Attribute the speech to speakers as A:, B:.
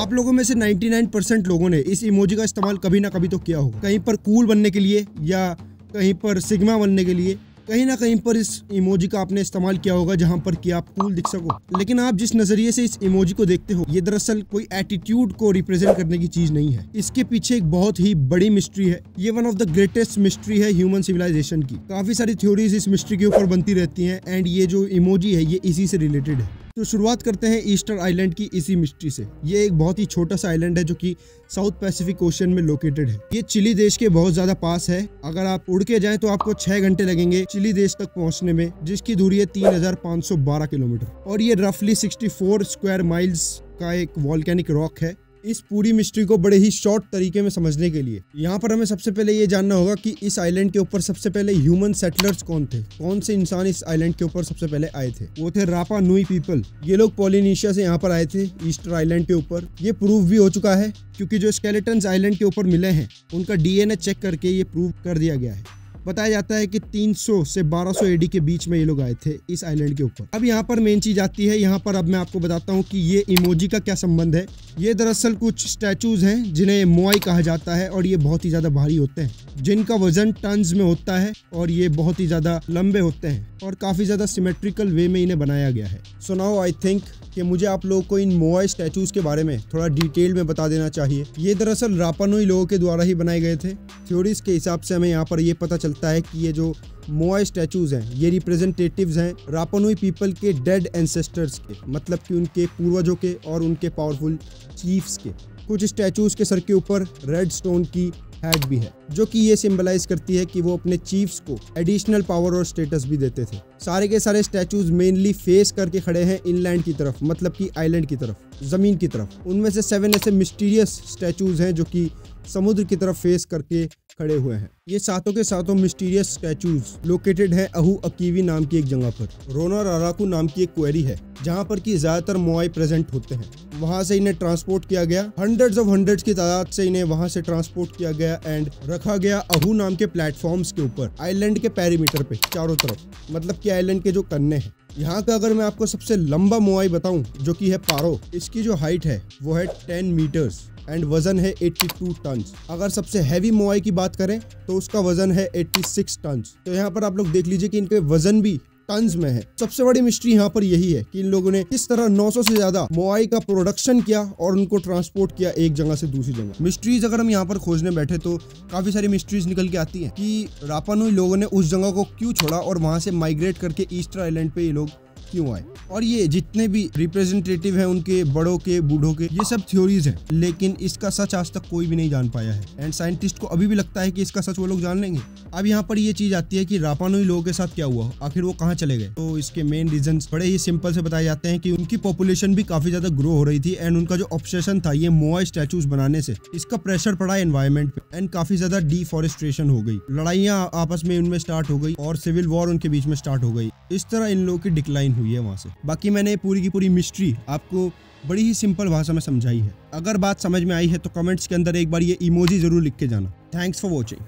A: आप लोगों में से 99% लोगों ने इस इमोजी का इस्तेमाल कभी ना कभी तो किया होगा, कहीं पर कूल बनने के लिए या कहीं पर सिग्मा बनने के लिए। कहीं ना कहीं पर इस इमोजी का आपने इस्तेमाल किया होगा जहां पर कि आप कूल दिख सको। लेकिन आप जिस नजरिए से इस इमोजी को देखते हो, ये दरअसल कोई एटीट्यूड को रिप्रेजेंट करने की चीज नहीं है। इसके पीछे एक बहुत ही बड़ी मिस्ट्री है। ये one of the greatest mystery है ह्यूमन सिविलाइजेशन की। काफी सारी थ्योरीज इस मिस्ट्री के ऊपर बनती रहती हैं एंड ये जो इमोजी है ये इसी से रिलेटेड है। तो शुरुआत करते हैं ईस्टर आइलैंड की इसी मिस्ट्री से। ये एक बहुत ही छोटा सा आइलैंड है जो कि साउथ पैसिफिक ओशन में लोकेटेड है। ये चिली देश के बहुत ज्यादा पास है। अगर आप उड़ के जाएं तो आपको 6 घंटे लगेंगे चिली देश तक पहुंचने में, जिसकी दूरी है 3512 किलोमीटर और ये रफली 64 स्क्वायर माइल्स का एक वॉल्केनिक रॉक है। इस पूरी मिस्ट्री को बड़े ही शॉर्ट तरीके में समझने के लिए यहाँ पर हमें सबसे पहले ये जानना होगा कि इस आइलैंड के ऊपर सबसे पहले ह्यूमन सेटलर्स कौन थे, कौन से इंसान इस आइलैंड के ऊपर सबसे पहले आए थे। वो थे रापा नुई पीपल। ये लोग पॉलिनेशिया से यहाँ पर आए थे ईस्टर आइलैंड के ऊपर। ये प्रूव भी हो चुका है क्योंकि जो स्केलेटन्स आइलैंड के ऊपर मिले हैं उनका DNA चेक करके ये प्रूव कर दिया गया है। बताया जाता है कि 300 से 1200 AD के बीच में ये लोग आए थे इस आइलैंड के ऊपर। अब यहाँ पर मेन चीज आती है। यहाँ पर अब मैं आपको बताता हूँ कि ये इमोजी का क्या संबंध है। ये दरअसल कुछ स्टैचूज हैं जिन्हें मोआई कहा जाता है और ये बहुत ही ज्यादा भारी होते हैं, जिनका वजन टन्स में होता है और ये बहुत ही ज्यादा लंबे होते हैं और काफी ज्यादा सिमेट्रिकल वे में इन्हें बनाया गया है। सो नाउ आई थिंक कि मुझे आप लोगों को इन मोआई स्टैचूज के बारे में थोड़ा डिटेल में बता देना चाहिए। ये दरअसल रापा नुई लोगों के द्वारा ही बनाए गए थे। थ्योरीज के हिसाब से हमें यहाँ पर ये पता चलता है कि ये जो मोआई स्टैचूज हैं ये रिप्रेजेंटेटिव्स हैं रापा नुई पीपल के डेड एंसेस्टर्स के, मतलब कि उनके पूर्वजों के और उनके पावरफुल चीफ्स के। कुछ स्टैचूज के सर के ऊपर रेड स्टोन की हैट भी है जो कि ये सिंबलाइज करती है कि वो अपने चीफ्स को एडिशनल पावर और स्टेटस भी देते थे। सारे के सारे स्टैचूज मेनली फेस करके खड़े हैं इनलैंड की तरफ, मतलब कि आइलैंड की तरफ, जमीन की तरफ। उनमें से 7 ऐसे मिस्टीरियस स्टैचूज हैं जो कि समुद्र की तरफ फेस करके खड़े हुए हैं। ये सातों के सातों मिस्टीरियस स्टैचूज लोकेटेड है अहू अकीवी नाम की एक जगह पर। रोना राराकू नाम की एक क्वेरी है जहाँ पर कि ज्यादातर मोआई प्रेजेंट होते हैं। वहां से इन्हें ट्रांसपोर्ट किया गया, हंड्रेड्स की तादाद से इन्हें वहां से ट्रांसपोर्ट किया गया एंड रखा गया अहू नाम के प्लेटफॉर्म्स के ऊपर आइलैंड के पेरीमीटर पे चारों तरफ, मतलब कि आइलैंड के जो कन्ने हैं। यहाँ का अगर मैं आपको सबसे लंबा मोआई बताऊं जो कि है पारो, इसकी जो हाइट है वो है 10 मीटर्स एंड वजन है 82 टन। अगर सबसे हैवी मोआई की बात करें तो उसका वजन है 86 टन। तो यहाँ पर आप लोग देख लीजिए कि इनके वजन भी टन्स में है। सबसे बड़ी मिस्ट्री यहाँ पर यही है कि इन लोगों ने किस तरह 900 से ज्यादा मोआई का प्रोडक्शन किया और उनको ट्रांसपोर्ट किया एक जगह से दूसरी जगह। मिस्ट्रीज अगर हम यहाँ पर खोजने बैठे तो काफी सारी मिस्ट्रीज निकल के आती हैं कि रापा नुई लोगों ने उस जगह को क्यों छोड़ा और वहां से माइग्रेट करके ईस्टर आइलैंड पे ये लोग क्यों आए। और ये जितने भी रिप्रेजेंटेटिव हैं उनके बड़ों के बूढ़ों के, ये सब थ्योरीज हैं, लेकिन इसका सच आज तक कोई भी नहीं जान पाया है एंड साइंटिस्ट को अभी भी लगता है कि इसका सच वो लोग जान लेंगे। अब यहाँ पर ये चीज आती है कि रापा नुई लोगों के साथ क्या हुआ, आखिर वो कहाँ चले गए। तो इसके मेन रीजंस बड़े ही सिंपल से बताए जाते हैं कि उनकी पॉपुलेशन भी काफी ज्यादा ग्रो हो रही थी एंड उनका जो ऑब्सेशन था ये मोआई स्टैचूज बनाने से, इसका प्रेशर पड़ा एनवायरमेंट पे एंड काफी ज्यादा डिफॉरेस्टेशन हो गई, लड़ाइयाँ आपस में उनमें स्टार्ट हो गई और सिविल वॉर उनके बीच में स्टार्ट हो गई। इस तरह इन लोगों की डिक्लाइन हुई है वहां से। बाकी मैंने पूरी की पूरी मिस्ट्री आपको बड़ी ही सिंपल भाषा में समझाई है। अगर बात समझ में आई है तो कमेंट्स के अंदर एक बार ये इमोजी जरूर लिख के जाना। Thanks for watching.